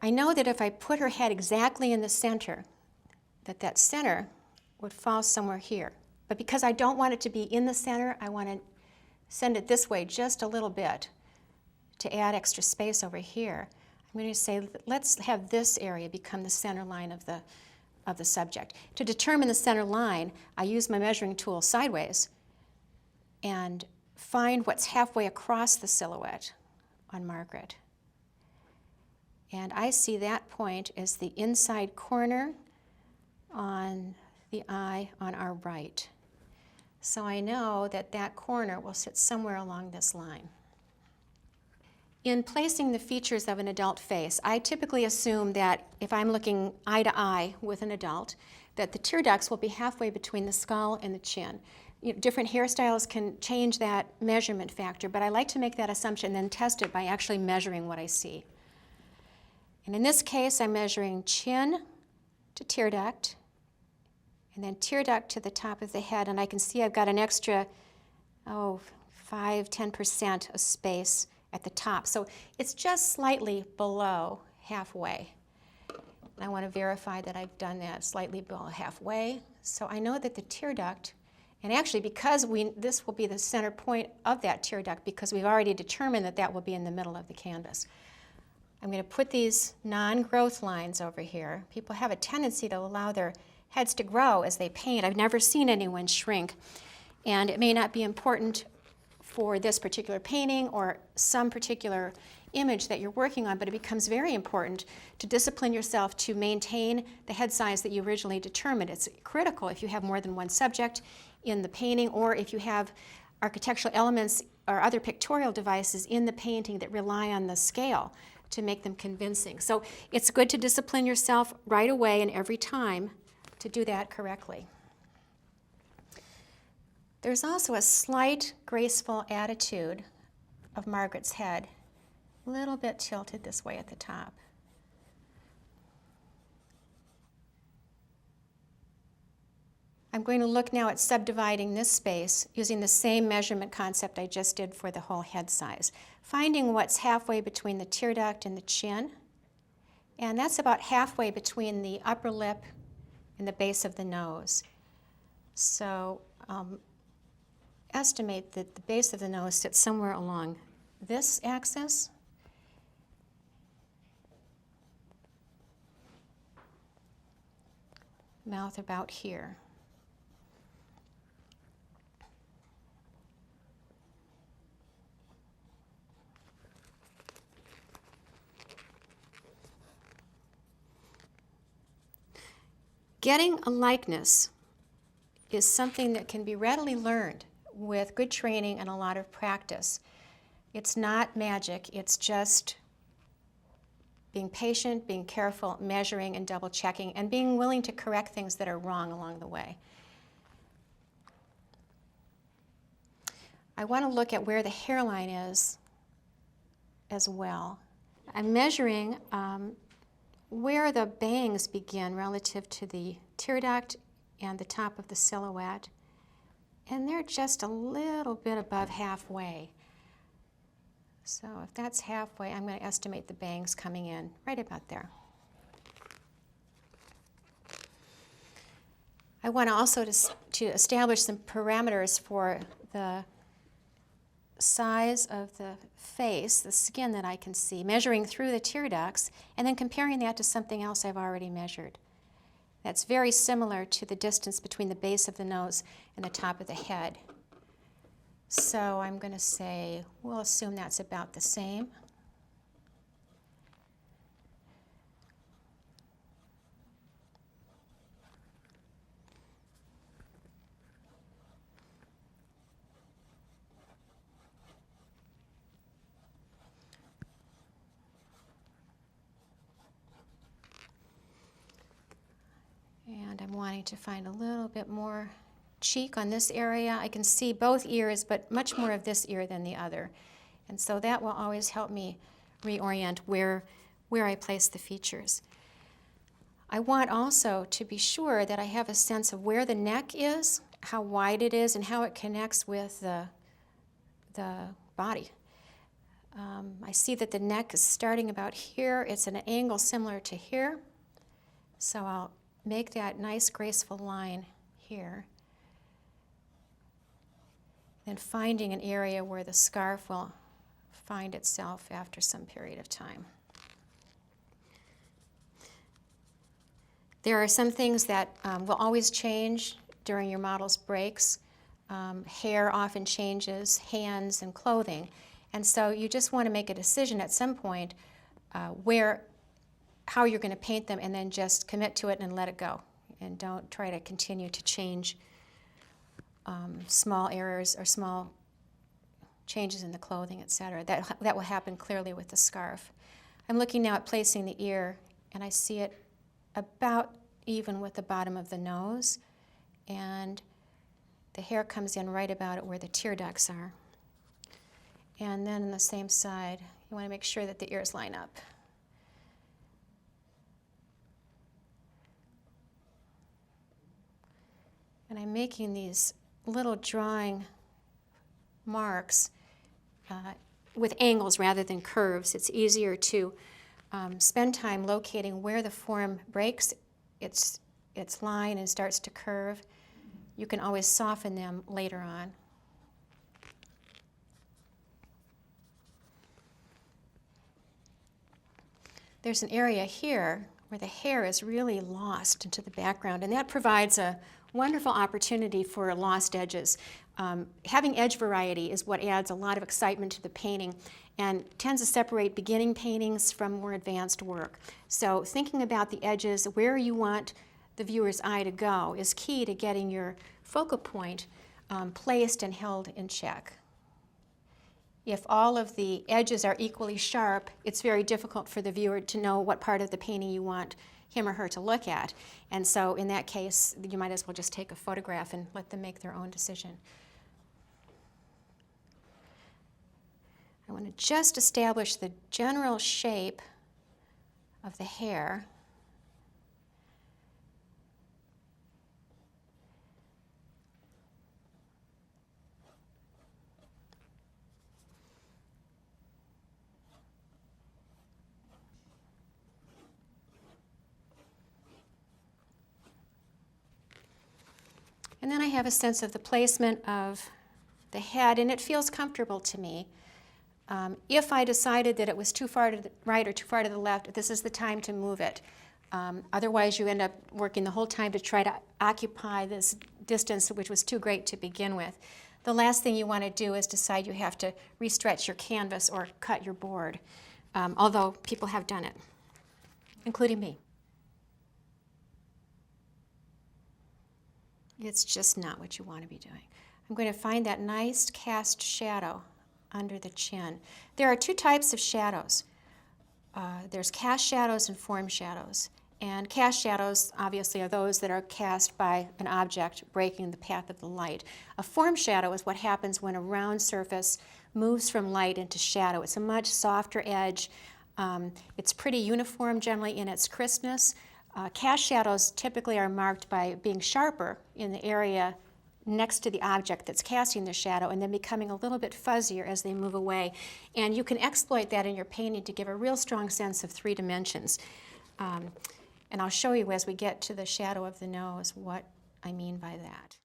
I know that if I put her head exactly in the center, that center would fall somewhere here. But because I don't want it to be in the center, I want to send it this way just a little bit to add extra space over here. I'm going to say, let's have this area become the center line of the subject. To determine the center line, I use my measuring tool sideways and find what's halfway across the silhouette on Margaret. And I see that point as the inside corner on the eye on our right. So I know that that corner will sit somewhere along this line. In placing the features of an adult face, I typically assume that if I'm looking eye to eye with an adult, that the tear ducts will be halfway between the skull and the chin. Different hairstyles can change that measurement factor, but I like to make that assumption and then test it by actually measuring what I see. And in this case, I'm measuring chin to tear duct, and then tear duct to the top of the head, and I can see I've got an extra, 5–10% of space at the top. So it's just slightly below halfway. And I want to verify that I've done that slightly below halfway. So I know that the tear duct, and actually because this will be the center point of that tear duct because we've already determined that that will be in the middle of the canvas. I'm going to put these non-growth lines over here. People have a tendency to allow their heads to grow as they paint. I've never seen anyone shrink. And it may not be important for this particular painting or some particular image that you're working on, but it becomes very important to discipline yourself to maintain the head size that you originally determined. It's critical if you have more than one subject in the painting or if you have architectural elements or other pictorial devices in the painting that rely on the scale to make them convincing. So it's good to discipline yourself right away and every time to do that correctly. There's also a slight graceful attitude of Margaret's head, a little bit tilted this way at the top. I'm going to look now at subdividing this space using the same measurement concept I just did for the whole head size, finding what's halfway between the tear duct and the chin, and that's about halfway between the upper lip and the base of the nose. So estimate that the base of the nose sits somewhere along this axis. Mouth about here. Getting a likeness is something that can be readily learned with good training and a lot of practice. It's not magic, it's just being patient, being careful, measuring and double checking, and being willing to correct things that are wrong along the way. I want to look at where the hairline is as well. I'm measuring where the bangs begin relative to the tear duct and the top of the silhouette, and they're just a little bit above halfway. So if that's halfway, I'm going to estimate the bangs coming in right about there. I want also to establish some parameters for the size of the face, the skin that I can see, measuring through the tear ducts, and then comparing that to something else I've already measured. That's very similar to the distance between the base of the nose and the top of the head. So I'm going to say, we'll assume that's about the same. And I'm wanting to find a little bit more cheek on this area. I can see both ears, but much more of this ear than the other. And so that will always help me reorient where I place the features. I want also to be sure that I have a sense of where the neck is, how wide it is, and how it connects with the body. I see that the neck is starting about here. It's an angle similar to here. So I'll make that nice graceful line here. Then finding an area where the scarf will find itself after some period of time. There are some things that will always change during your model's breaks. Hair often changes, hands and clothing. And so you just want to make a decision at some point how you're going to paint them, and then just commit to it and let it go. And don't try to continue to change small errors or small changes in the clothing, etc. That will happen clearly with the scarf. I'm looking now at placing the ear, and I see it about even with the bottom of the nose, and the hair comes in right about where the tear ducts are. And then on the same side, you want to make sure that the ears line up. And I'm making these little drawing marks with angles rather than curves. It's easier to spend time locating where the form breaks its line and starts to curve. You can always soften them later on. There's an area here where the hair is really lost into the background, and that provides a wonderful opportunity for lost edges. Having edge variety is what adds a lot of excitement to the painting and tends to separate beginning paintings from more advanced work. So thinking about the edges, where you want the viewer's eye to go, is key to getting your focal point placed and held in check. If all of the edges are equally sharp, it's very difficult for the viewer to know what part of the painting you want him or her to look at. And so in that case, you might as well just take a photograph and let them make their own decision. I want to just establish the general shape of the hair. And then I have a sense of the placement of the head, and it feels comfortable to me. If I decided that it was too far to the right or too far to the left, this is the time to move it. Otherwise, you end up working the whole time to try to occupy this distance, which was too great to begin with. The last thing you want to do is decide you have to restretch your canvas or cut your board, although people have done it, including me. It's just not what you want to be doing. I'm going to find that nice cast shadow under the chin. There are two types of shadows. There's cast shadows and form shadows. And cast shadows, obviously, are those that are cast by an object breaking the path of the light. A form shadow is what happens when a round surface moves from light into shadow. It's a much softer edge. It's pretty uniform generally in its crispness. Cast shadows typically are marked by being sharper in the area next to the object that's casting the shadow and then becoming a little bit fuzzier as they move away. And you can exploit that in your painting to give a real strong sense of 3 dimensions. And I'll show you as we get to the shadow of the nose what I mean by that.